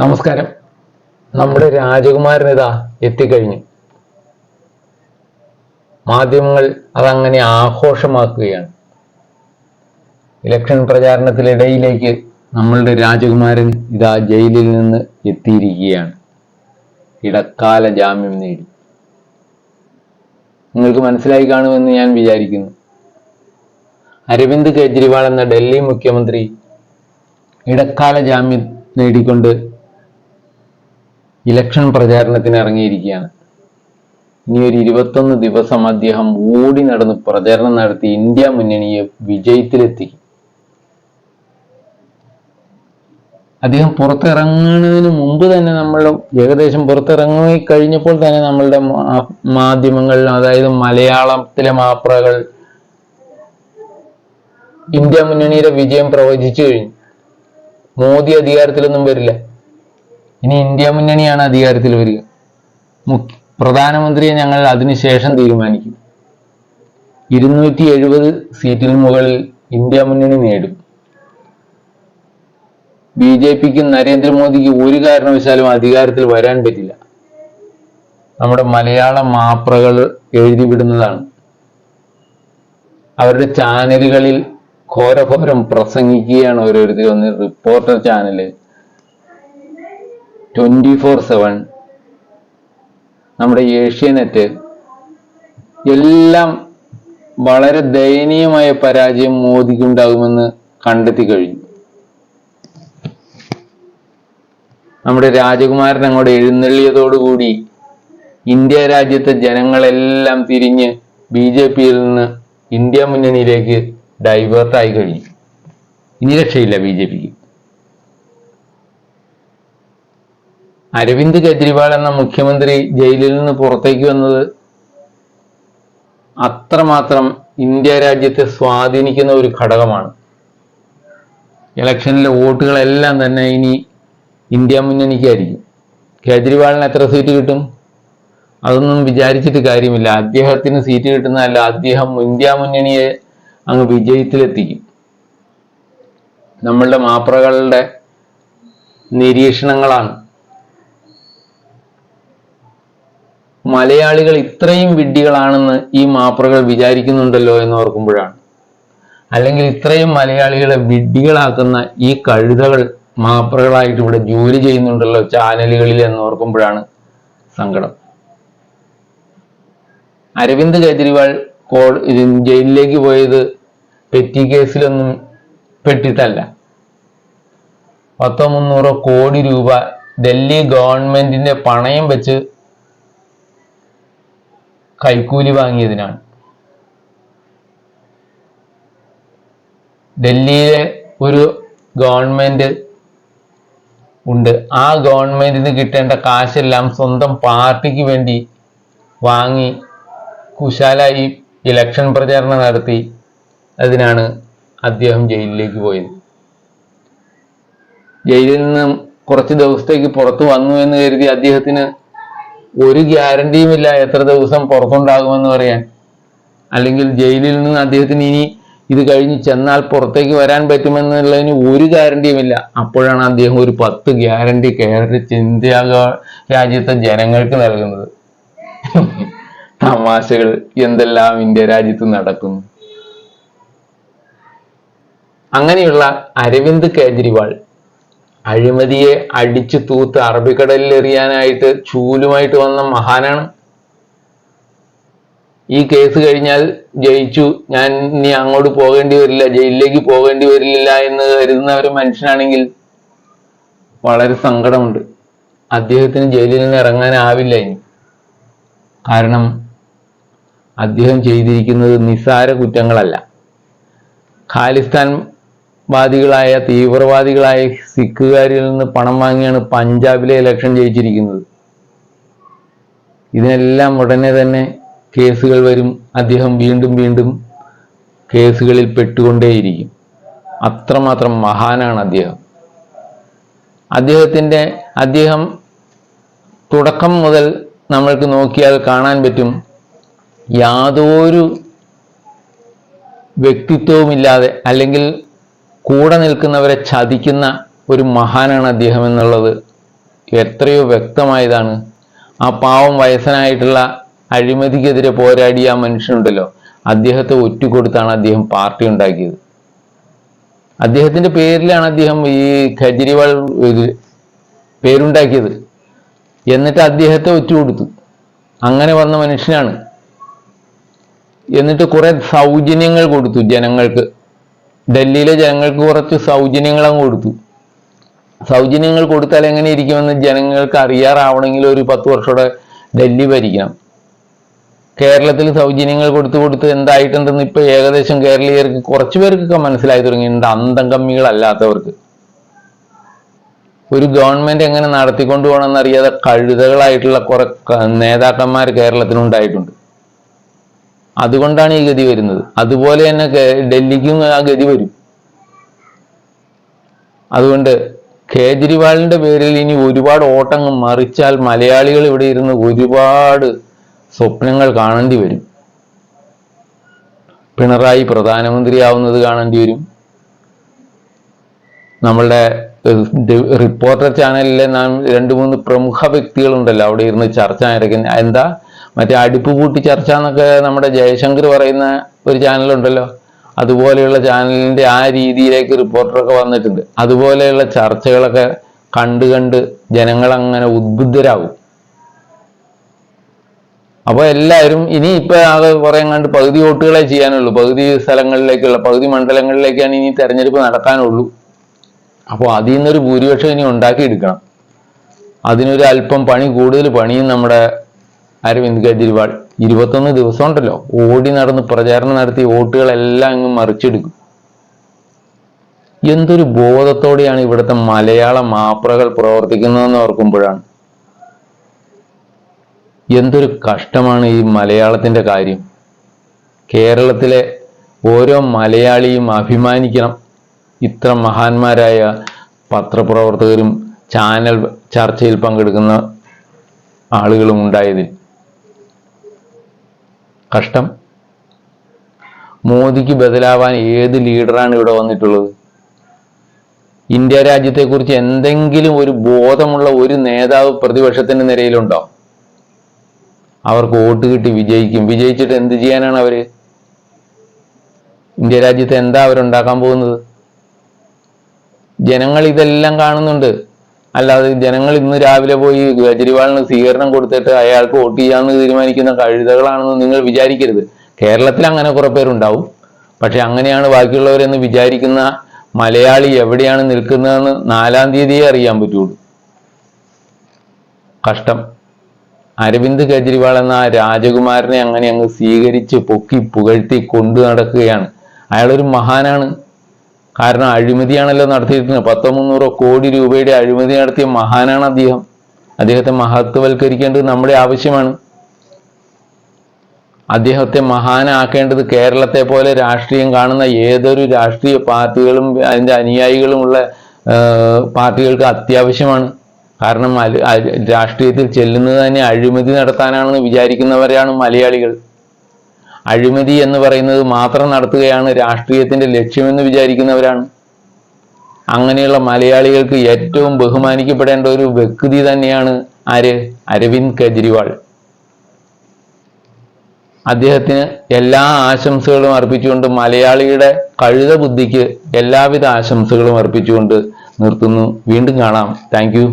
നമസ്കാരം. നമ്മുടെ രാജകുമാരനിതാ എത്തിക്കഴിഞ്ഞു. മാധ്യമങ്ങൾ അതങ്ങനെ ആഘോഷമാക്കുകയാണ്. ഇലക്ഷൻ പ്രചാരണത്തിനിടയിലേക്ക് നമ്മളുടെ രാജകുമാരൻ ഇതാ ജയിലിൽ നിന്ന് എത്തിയിരിക്കുകയാണ്. ഇടക്കാല ജാമ്യം നേടി. നിങ്ങൾക്ക് മനസ്സിലായി കാണുമെന്ന് ഞാൻ വിചാരിക്കുന്നു. അരവിന്ദ് കെജ്രിവാൾ എന്ന ഡൽഹി മുഖ്യമന്ത്രി ഇടക്കാല ജാമ്യം നേടിക്കൊണ്ട് ഇലക്ഷൻ പ്രചാരണത്തിന് ഇറങ്ങിയിരിക്കുകയാണ്. ഇനി ഒരു 21 ദിവസം അദ്ദേഹം ഓടി നടന്ന് പ്രചരണം നടത്തി ഇന്ത്യ മുന്നണിയെ വിജയത്തിലെത്തിക്കും. അദ്ദേഹം പുറത്തിറങ്ങുന്നതിന് മുമ്പ് തന്നെ ഏകദേശം പുറത്തിറങ്ങി കഴിഞ്ഞപ്പോൾ തന്നെ നമ്മളുടെ മാധ്യമങ്ങൾ, അതായത് മലയാളത്തിലെ മാപ്രകൾ ഇന്ത്യ മുന്നണിയുടെ വിജയം പ്രവചിച്ചു കഴിഞ്ഞു. മോദി അധികാരത്തിലൊന്നും വരില്ല, ഇനി ഇന്ത്യ മുന്നണിയാണ് അധികാരത്തിൽ വരിക. പ്രധാനമന്ത്രിയെ ഞങ്ങൾ അതിനുശേഷം തീരുമാനിക്കും. 270 സീറ്റിന് മുകളിൽ ഇന്ത്യ മുന്നണി നേടും. BJPക്കും നരേന്ദ്രമോദിക്ക് ഒരു കാരണവശാലും അധികാരത്തിൽ വരാൻ പറ്റില്ല. നമ്മുടെ മലയാള മാപ്രകൾ എഴുതി വിടുന്നതാണ്. അവരുടെ ചാനലുകളിൽ ഘോരഘോരം പ്രസംഗിക്കുകയാണ് ഓരോരുത്തർ. ഒന്ന് റിപ്പോർട്ടർ ചാനല്, 24/7, നമ്മുടെ ഏഷ്യാനെറ്റ്, എല്ലാം വളരെ ദയനീയമായ പരാജയം മോദിക്കുണ്ടാകുമെന്ന് കണ്ടെത്തി കഴിഞ്ഞു. നമ്മുടെ രാജകുമാരൻ അങ്ങോട്ട് എഴുന്നള്ളിയതോടുകൂടി ഇന്ത്യ രാജ്യത്തെ ജനങ്ങളെല്ലാം തിരിഞ്ഞ് BJPയിൽ നിന്ന് ഇന്ത്യ മുന്നണിയിലേക്ക് ഡൈവേർട്ടായി കഴിഞ്ഞു. ഇനി രക്ഷയില്ല BJPക്ക്. അരവിന്ദ് കെജ്രിവാൾ എന്ന മുഖ്യമന്ത്രി ജയിലിൽ നിന്ന് പുറത്തേക്ക് വന്നത് അത്രമാത്രം ഇന്ത്യ രാജ്യത്തെ സ്വാധീനിക്കുന്ന ഒരു ഘടകമാണ്. ഇലക്ഷനിലെ വോട്ടുകളെല്ലാം തന്നെ ഇനി ഇന്ത്യ മുന്നണിക്കായിരിക്കും. കേജ്രിവാളിന് എത്ര സീറ്റ് കിട്ടും അതൊന്നും വിചാരിച്ചിട്ട് കാര്യമില്ല. അദ്ദേഹത്തിന് സീറ്റ് കിട്ടുന്നതല്ല, അദ്ദേഹം ഇന്ത്യ മുന്നണിയെ അങ്ങ് വിജയത്തിലെത്തിക്കും. നമ്മളുടെ മാപ്രകളുടെ നിരീക്ഷണങ്ങളാണ്. മലയാളികൾ ഇത്രയും വിഡ്ഢികളാണെന്ന് ഈ മാപ്രകൾ വിചാരിക്കുന്നുണ്ടല്ലോ എന്ന് ഓർക്കുമ്പോഴാണ്, അല്ലെങ്കിൽ ഇത്രയും മലയാളികളെ വിഡ്ഢികളാക്കുന്ന ഈ കഴുതകൾ മാപ്രകളായിട്ട് ഇവിടെ ജോലി ചെയ്യുന്നുണ്ടല്ലോ ചാനലുകളിൽ എന്ന് ഓർക്കുമ്പോഴാണ് സങ്കടം. അരവിന്ദ് കെജ്രിവാൾ ജയിലിലേക്ക് പോയത് പെറ്റി കേസിലൊന്നും പെട്ടിട്ടല്ല. 100-300 കോടി രൂപ ഡൽഹി ഗവൺമെന്റിന്റെ പണയം വെച്ച് കൈക്കൂലി വാങ്ങിയതിനാണ്. ഡൽഹിയിലെ ഒരു ഗവൺമെന്റ് ഉണ്ട്. ആ ഗവൺമെന്റിന് കിട്ടേണ്ട കാശെല്ലാം സ്വന്തം പാർട്ടിക്ക് വേണ്ടി വാങ്ങി കുശാലായി ഇലക്ഷൻ പ്രചാരണം നടത്തി. അതിനാണ് അദ്ദേഹം ജയിലിലേക്ക് പോയത്. ജയിലിൽ നിന്ന് കുറച്ച് ദിവസത്തേക്ക് പുറത്തു വന്നു എന്ന് കരുതി അദ്ദേഹത്തിന് ഒരു ഗ്യാരണ്ടിയുമില്ല എത്ര ദിവസം പുറത്തുണ്ടാകുമെന്ന് പറയാൻ. അല്ലെങ്കിൽ ജയിലിൽ നിന്ന് അദ്ദേഹത്തിന് ഇനി ഇത് കഴിഞ്ഞ് ചെന്നാൽ പുറത്തേക്ക് വരാൻ പറ്റുമെന്നുള്ളതിന് ഒരു ഗ്യാരണ്ടിയുമില്ല. അപ്പോഴാണ് അദ്ദേഹം ഒരു 10 ഗ്യാരണ്ടി ഇന്ത്യ രാജ്യത്തെ ജനങ്ങൾക്ക് നൽകുന്നത്. തമാശകൾ എന്തെല്ലാം ഇന്ത്യ രാജ്യത്ത് നടക്കുന്നു. അങ്ങനെയുള്ള അരവിന്ദ് കെജ്രിവാൾ അഴിമതിയെ അടിച്ചു തൂത്ത് അറബിക്കടലിൽ എറിയാനായിട്ട് ചൂലുമായിട്ട് വന്ന മഹാനാണ്. ഈ കേസ് കഴിഞ്ഞാൽ ജയിച്ചു, ഞാൻ ഇനി അങ്ങോട്ട് പോകേണ്ടി വരില്ല, ജയിലിലേക്ക് പോകേണ്ടി വരില്ല എന്ന് കരുതുന്ന ഒരു മനുഷ്യനാണെങ്കിൽ വളരെ സങ്കടമുണ്ട്. അദ്ദേഹത്തിന് ജയിലിൽ നിന്ന് ഇറങ്ങാനാവില്ല ഇനി. കാരണം അദ്ദേഹം ചെയ്തിരിക്കുന്നത് നിസ്സാര കുറ്റങ്ങളല്ല. ഖാലിസ്ഥാൻ വാദികളായ തീവ്രവാദികളായ സിഖുകാരിൽ നിന്ന് പണം വാങ്ങിയാണ് പഞ്ചാബിലെ ഇലക്ഷൻ ജയിച്ചിരിക്കുന്നത്. ഇതിനെല്ലാം ഉടനെ തന്നെ കേസുകൾ വരും. അദ്ദേഹം വീണ്ടും വീണ്ടും കേസുകളിൽ പെട്ടുകൊണ്ടേയിരിക്കും. അത്രമാത്രം മഹാനാണ് അദ്ദേഹം. അദ്ദേഹം തുടക്കം മുതൽ നമ്മൾക്ക് നോക്കിയാൽ കാണാൻ പറ്റും, യാതൊരു വ്യക്തിത്വവുമില്ലാതെ അല്ലെങ്കിൽ കൂടെ നിൽക്കുന്നവരെ ചതിക്കുന്ന ഒരു മഹാനാണ് അദ്ദേഹം എന്നുള്ളത് എത്രയോ വ്യക്തമായതാണ്. ആ പാവം വയസ്സനായിട്ടുള്ള അഴിമതിക്കെതിരെ പോരാടിയ ആ മനുഷ്യനുണ്ടല്ലോ, അദ്ദേഹത്തെ ഒറ്റുകൊടുത്താണ് അദ്ദേഹം പാർട്ടി ഉണ്ടാക്കിയത്. അദ്ദേഹത്തിന്റെ പേരിലാണ് അദ്ദേഹം ഈ കെജ്രിവാൾ പേരുണ്ടാക്കിയത്. എന്നിട്ട് അദ്ദേഹത്തെ ഒറ്റുകൊടുത്തു. അങ്ങനെ വന്ന മനുഷ്യനാണ്. എന്നിട്ട് കുറെ സൗജന്യങ്ങൾ കൊടുത്തു ജനങ്ങൾക്ക്. ഡൽഹിയിലെ ജനങ്ങൾക്ക് കുറച്ച് സൗജന്യങ്ങൾ അങ്ങ് കൊടുത്തു. സൗജന്യങ്ങൾ കൊടുത്താൽ എങ്ങനെ ഇരിക്കുമെന്ന് ജനങ്ങൾക്ക് അറിയാറാവണമെങ്കിൽ ഒരു 10 വർഷത്തോടെ ഡൽഹി ഭരിക്കണം. കേരളത്തിൽ സൗജന്യങ്ങൾ കൊടുത്ത് എന്തായിട്ടുണ്ടെന്ന് ഇപ്പൊ ഏകദേശം കേരളീയർക്ക് കുറച്ചു പേർക്കൊക്കെ മനസ്സിലായി തുടങ്ങിയിട്ടുണ്ട്, അന്തം കമ്മികളല്ലാത്തവർക്ക്. ഒരു ഗവൺമെന്റ് എങ്ങനെ നടത്തിക്കൊണ്ടു പോകണമെന്ന് അറിയാതെ കഴുതകളായിട്ടുള്ള കുറെ നേതാക്കന്മാർ കേരളത്തിനുണ്ടായിട്ടുണ്ട്. അതുകൊണ്ടാണ് ഈ ഗതി വരുന്നത്. അതുപോലെ തന്നെ ഡൽഹിക്കും ആ ഗതി വരും. അതുകൊണ്ട് കേജ്രിവാളിന്റെ പേരിൽ ഇനി ഒരുപാട് ഓട്ടങ്ങൾ മറിച്ചാൽ മലയാളികൾ ഇവിടെ ഇരുന്ന് ഒരുപാട് സ്വപ്നങ്ങൾ കാണേണ്ടി വരും. പിണറായി പ്രധാനമന്ത്രിയാവുന്നത് കാണേണ്ടി വരും. നമ്മളുടെ റിപ്പോർട്ടർ ചാനലിലെ 2-3 പ്രമുഖ വ്യക്തികളുണ്ടല്ലോ അവിടെ ഇരുന്ന് ചർച്ച നടക്കുന്ന എന്താ മറ്റേ അടുപ്പ് പൂട്ടി ചർച്ച എന്നൊക്കെ നമ്മുടെ ജയശങ്കർ പറയുന്ന ഒരു ചാനലുണ്ടല്ലോ, അതുപോലെയുള്ള ചാനലിന്റെ ആ രീതിയിലേക്ക് റിപ്പോർട്ടറൊക്കെ വന്നിട്ടുണ്ട്. അതുപോലെയുള്ള ചർച്ചകളൊക്കെ കണ്ട് ജനങ്ങളങ്ങനെ ഉദ്ബുദ്ധരാകും. അപ്പോൾ എല്ലാവരും ഇനി ഇപ്പൊ ആകെ കുറെ കണ്ട് പകുതി വോട്ടുകളെ ചെയ്യാനുള്ളൂ. പകുതി സ്ഥലങ്ങളിലേക്കുള്ള പകുതി മണ്ഡലങ്ങളിലേക്കാണ് ഇനി തെരഞ്ഞെടുപ്പ് നടക്കാനുള്ളൂ. അപ്പോൾ അതിൽ നിന്നൊരു ഭൂരിപക്ഷം ഇനി ഉണ്ടാക്കിയെടുക്കണം. അതിനൊരു അല്പം കൂടുതൽ പണിയും നമ്മുടെ അരവിന്ദ് കെജ്രിവാൾ 21 ദിവസം ഉണ്ടല്ലോ ഓടി നടന്ന് പ്രചാരണം നടത്തി വോട്ടുകളെല്ലാം അങ്ങ് മറിച്ചെടുക്കും. എന്തൊരു ബോധത്തോടെയാണ് ഇവിടുത്തെ മലയാള മാപ്രകൾ പ്രവർത്തിക്കുന്നതെന്ന് ഓർക്കുമ്പോഴാണ് എന്തൊരു കഷ്ടമാണ് ഈ മലയാളത്തിന്റെ കാര്യം. കേരളത്തിലെ ഓരോ മലയാളിയും അഭിമാനിക്കണം ഇത്ര മഹാന്മാരായ പത്രപ്രവർത്തകരും ചാനൽ ചർച്ചയിൽ പങ്കെടുക്കുന്ന ആളുകളും ഉണ്ടായതിൽ. കഷ്ടം. മോദിക്ക് ബദലാവാൻ ഏത് ലീഡറാണ് ഇവിടെ വന്നിട്ടുള്ളത്? ഇന്ത്യ രാജ്യത്തെക്കുറിച്ച് എന്തെങ്കിലും ഒരു ബോധമുള്ള ഒരു നേതാവ് പ്രതിപക്ഷത്തിന്റെ നിരയിലുണ്ടോ? അവർക്ക് വോട്ട് കിട്ടി വിജയിക്കും. വിജയിച്ചിട്ട് എന്ത് ചെയ്യാനാണ് അവര്? ഇന്ത്യ രാജ്യത്ത് എന്താ അവരുണ്ടാക്കാൻ പോകുന്നത്? ജനങ്ങൾ ഇതെല്ലാം കാണുന്നുണ്ട്. അല്ലാതെ ജനങ്ങൾ ഇന്ന് രാവിലെ പോയി കെജ്രിവാളിന് സ്വീകരണം കൊടുത്തിട്ട് അയാൾക്ക് വോട്ട് ചെയ്യാമെന്ന് തീരുമാനിക്കുന്ന കഴുതകളാണെന്ന് നിങ്ങൾ വിചാരിക്കരുത്. കേരളത്തിൽ അങ്ങനെ കുറെ പേരുണ്ടാവും. പക്ഷെ അങ്ങനെയാണ് ബാക്കിയുള്ളവരെന്ന് വിചാരിക്കുന്ന മലയാളി എവിടെയാണ് നിൽക്കുന്നതെന്ന് 4-ാം തീയതിയെ അറിയാൻ പറ്റുള്ളൂ. കഷ്ടം. അരവിന്ദ് കെജ്രിവാൾ എന്ന ആ രാജകുമാരനെ അങ്ങനെ അങ്ങ് സ്വീകരിച്ച് പൊക്കി പുകഴ്ത്തി കൊണ്ടു നടക്കുകയാണ്. അയാളൊരു മഹാനാണ്. കാരണം അഴിമതിയാണല്ലോ നടത്തിയിരിക്കുന്നത്. 100-300 കോടി രൂപയുടെ അഴിമതി നടത്തിയ മഹാനാണ് അദ്ദേഹം. അദ്ദേഹത്തെ മഹത്വവൽക്കരിക്കേണ്ടത് നമ്മുടെ ആവശ്യമാണ്. അദ്ദേഹത്തെ മഹാനാക്കേണ്ടത് കേരളത്തെ പോലെ രാഷ്ട്രീയം കാണുന്ന ഏതൊരു രാഷ്ട്രീയ പാർട്ടികളും അതിൻ്റെ അനുയായികളുമുള്ള പാർട്ടികൾക്ക് അത്യാവശ്യമാണ്. കാരണം രാഷ്ട്രീയത്തിൽ ചെല്ലുന്നത് തന്നെ അഴിമതി നടത്താനാണെന്ന് വിചാരിക്കുന്നവരാണ് മലയാളികൾ. അഴിമതി എന്ന് പറയുന്നത് മാത്രം നടത്തുകയാണ് രാഷ്ട്രീയത്തിന്റെ ലക്ഷ്യമെന്ന് വിചാരിക്കുന്നവരാണ്. അങ്ങനെയുള്ള മലയാളികൾക്ക് ഏറ്റവും ബഹുമാനിക്കപ്പെടേണ്ട ഒരു വ്യക്തി തന്നെയാണ് അരവിന്ദ് കെജ്രിവാൾ. അദ്ദേഹത്തിന് എല്ലാ ആശംസകളും അർപ്പിച്ചുകൊണ്ട് മലയാളിയുടെ കഴുത ബുദ്ധിക്ക് എല്ലാവിധ ആശംസകളും അർപ്പിച്ചുകൊണ്ട് നിർത്തുന്നു. വീണ്ടും കാണാം. Thank you.